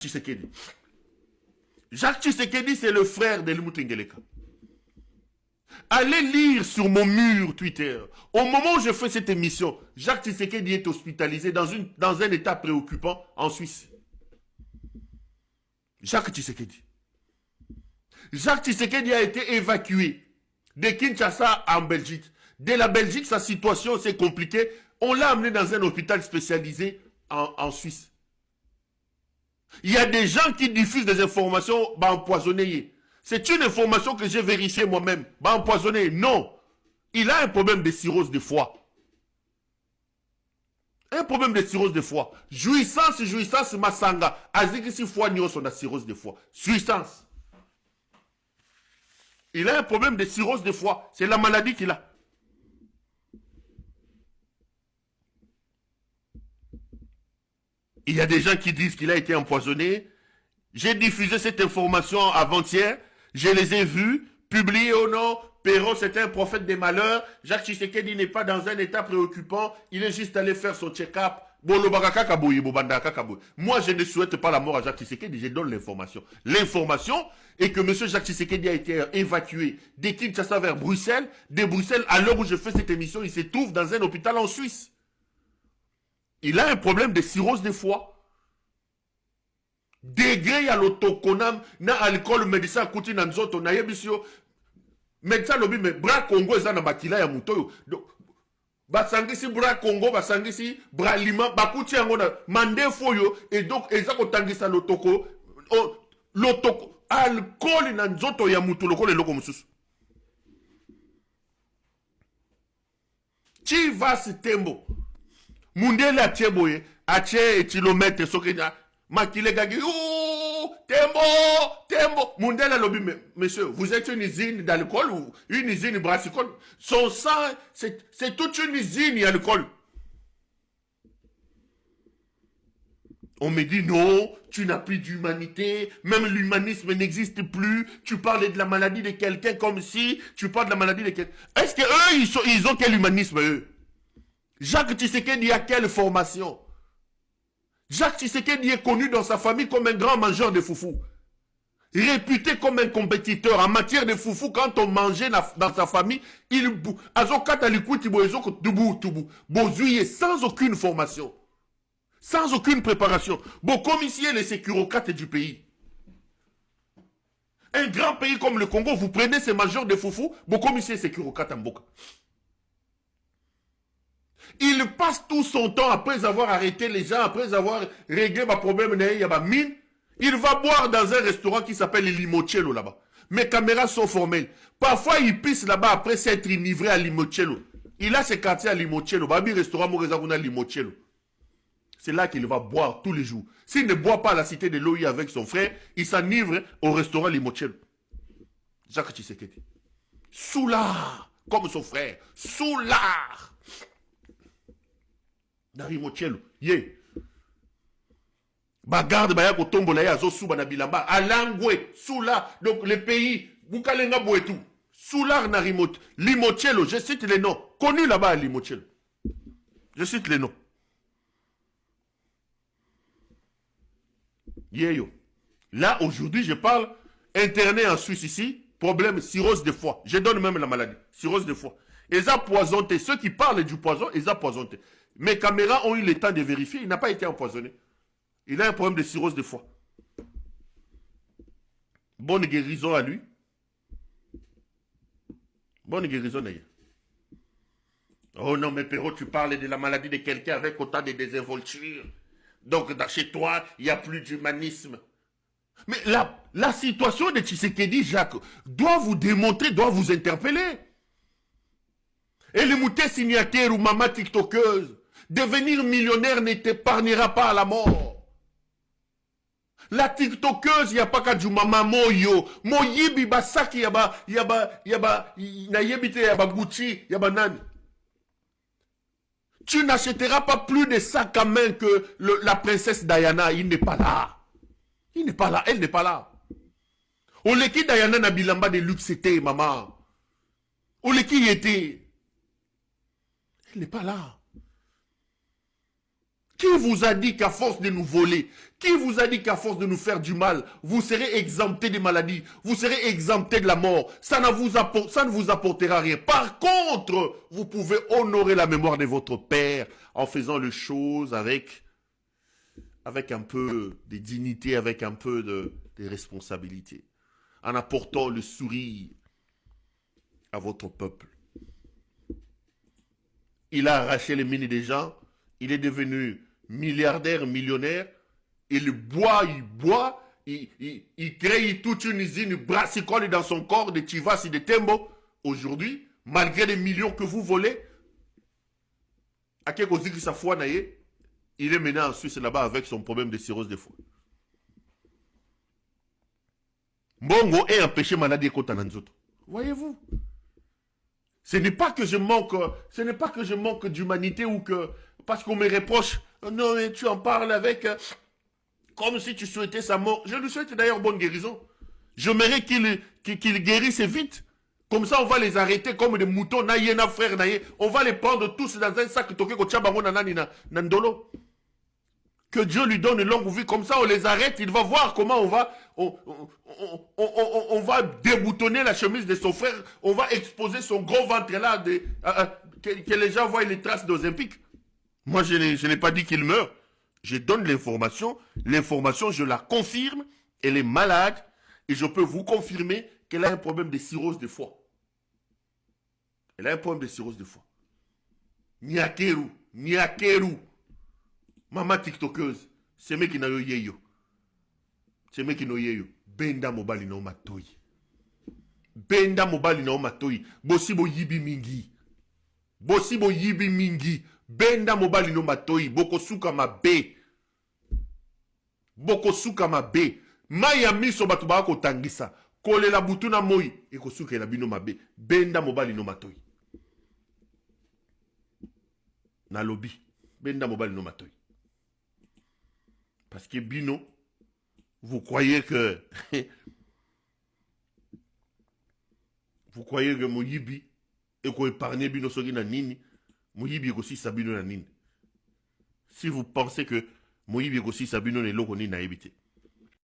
Tshisekedi. Jacques Tshisekedi, c'est le frère de Helmut Ngeleka. Allez lire sur mon mur Twitter. Au moment où je fais cette émission, Jacques Tshisekedi est hospitalisé dans un état préoccupant en Suisse. Jacques Tshisekedi. Jacques Tshisekedi a été évacué de Kinshasa en Belgique. De la Belgique, sa situation s'est compliquée. On l'a amené dans un hôpital spécialisé en Suisse. Il y a des gens qui diffusent des informations empoisonnées. C'est une information que j'ai vérifiée moi-même. Empoisonné, non. Il a un problème de cirrhose de foie. Un problème de cirrhose de foie. Jouissance, Masanga. Azikisi foie nyo son cirrhose de foie. Jouissance. Il a un problème de cirrhose de foie. C'est la maladie qu'il a. Il y a des gens qui disent qu'il a été empoisonné. J'ai diffusé cette information avant-hier. Je les ai vus, publiés au nom. Perrault, c'est un prophète des malheurs. Jacques Tshisekedi n'est pas dans un état préoccupant. Il est juste allé faire son check-up. Moi, je ne souhaite pas la mort à Jacques Tshisekedi. Je donne l'information. L'information est que M. Jacques Tshisekedi a été évacué de Kinshasa vers Bruxelles. De Bruxelles, à l'heure où je fais cette émission, il se trouve dans un hôpital en Suisse. Il a un problème de cirrhose de foie. Degré à l'autoconam, na alcool, médecin, kouti na nzoto, na yebisio. Médecin lobi, mais bras Congo, ça na bakila ya mutoyo. Basangisi bras Congo, basangisi bras Lima, bakouti yango na mande foyo, et donc, ezako tangisa l'otoko, l'otoko, alcool na nzoto ya muto, loko le loko mususu. Chi vas tembo. Mundele atieboye, atie et kilomètre, sokenya. Makile gagi, tembo. Mundele lobi, monsieur, vous êtes une usine d'alcool ou une usine brassicole? Son sang, c'est toute une usine d'alcool. On me dit non, tu n'as plus d'humanité, même l'humanisme n'existe plus, tu parles de la maladie de quelqu'un comme si tu parles de la maladie de quelqu'un. Est-ce que eux, ils ont quel humanisme, eux? Jacques Tshisekedi a quelle formation? Jacques Tshisekedi est connu dans sa famille comme un grand mangeur de foufou. Réputé comme un compétiteur en matière de foufou. Quand on mangeait dans sa famille, il sans aucune formation. Sans aucune préparation. Bon, comme ici, les sécurocrates du pays. Un grand pays comme le Congo, vous prenez ces mangeurs de foufou, bon, comme ici, les sécurocrates en Boka. Il passe tout son temps après avoir arrêté les gens, après avoir réglé ma problème, il va boire dans un restaurant qui s'appelle Limoncello là-bas. Mes caméras sont formelles. Parfois, il pisse là-bas après s'être enivré à Limoncello. Il a ses quartiers à Limoncello. Babi restaurant Morezaguna Limoncello. C'est là qu'il va boire tous les jours. S'il ne boit pas à la cité de l'OI avec son frère, il s'enivre au restaurant Limoncello. Jacques Tshisekedi. Soulard, comme son frère. Soulard. Narimochelo, ye. Bagarde baya kotombola ya zo suba na bilamba. Alangwe, Soula, donc le pays, Bukalenga Bouetou. Soulard Narimot, Limochelo, je cite les noms. Connu là-bas à Limochelo. Je cite les noms. Yeyo. Là, aujourd'hui, je parle, interné en Suisse ici, problème cirrhose de foie. Je donne même la maladie, cirrhose de foie. Ils ont poisonné. Ceux qui parlent du poison, ils ont poisonné. Mes caméras ont eu le temps de vérifier. Il n'a pas été empoisonné. Il a un problème de cirrhose de foie. Bonne guérison à lui. Bonne guérison d'ailleurs. Oh non, mais Perrault, tu parles de la maladie de quelqu'un avec autant de désinvolture. Donc, chez toi, il n'y a plus d'humanisme. Mais la situation de Tshisekedi, Jacques, doit vous démontrer, doit vous interpeller. Et le mouté signataire ou maman tiktokeuse, devenir millionnaire ne t'épargnera pas à la mort. La tiktokeuse, il n'y a pas qu'à du maman moyo. Moyibi basaki yaba na yebite yaba Gucci yaba nani. Tu n'achèteras pas plus de sacs à main que la princesse Diana. Il n'est pas là. Il n'est pas là. Elle n'est pas là. Oleki Diana na bilamba de luxe était, maman. Oleki y était. Elle n'est pas là. Qui vous a dit qu'à force de nous voler, qui vous a dit qu'à force de nous faire du mal, vous serez exempté des maladies, vous serez exempté de la mort? Ça ne vous apportera rien. Par contre, vous pouvez honorer la mémoire de votre père en faisant les choses avec un peu de dignité, avec un peu de responsabilité, en apportant le sourire à votre peuple. Il a arraché les mines des gens, il est devenu milliardaire, millionnaire, il boit, il crée toute une usine brassicole dans son corps de Chivas et de Tembo. Aujourd'hui, malgré les millions que vous volez, à quelque chose qui s'affoie, il est maintenant en Suisse là-bas avec son problème de cirrhose de foie. Mbongo est empêché maladie contre Nanzoto. Voyez-vous? Ce n'est pas que je manque d'humanité ou que parce qu'on me reproche, non mais tu en parles avec comme si tu souhaitais sa mort. Je lui souhaite d'ailleurs bonne guérison. J'aimerais qu'il guérisse vite. Comme ça, on va les arrêter comme des moutons. Naïena frère naïe. On va les prendre tous dans un sac toqué ko tchabango nanani nandolo. Que Dieu lui donne une longue vie. Comme ça, on les arrête. Il va voir comment on va déboutonner la chemise de son frère. On va exposer son gros ventre là. Que les gens voient les traces d'Ozempic. Moi, je n'ai pas dit qu'il meurt. Je donne l'information. L'information, je la confirme. Elle est malade. Et je peux vous confirmer qu'elle a un problème de cirrhose de foie. Elle a un problème de cirrhose de foie. Nyakeru. Maman tiktokeuse. C'est mec qui n'a eu yeyo. C'est mec qui n'a eu yeyo. Benda mobali na matoi. Benda mobali na matoi. Bosibo yibi mingi. Bosibo yibi mingi. Benda mobali no matoi. Boko suka mabe. Boko suka mabe. Maya miso batu ba ko tangisa. Kole la butuna moi. Eko suka la bino mabe. Benda mobali no matoi. Na lobby. Benda mobali no matoi. Parce que Bino, vous croyez que Moyibi et qu'on épargne Bino Sogi na nini, Moyibi aussi Sabino na nini. Si vous pensez que Moyibi aussi Sabino ne loko ni na ebité.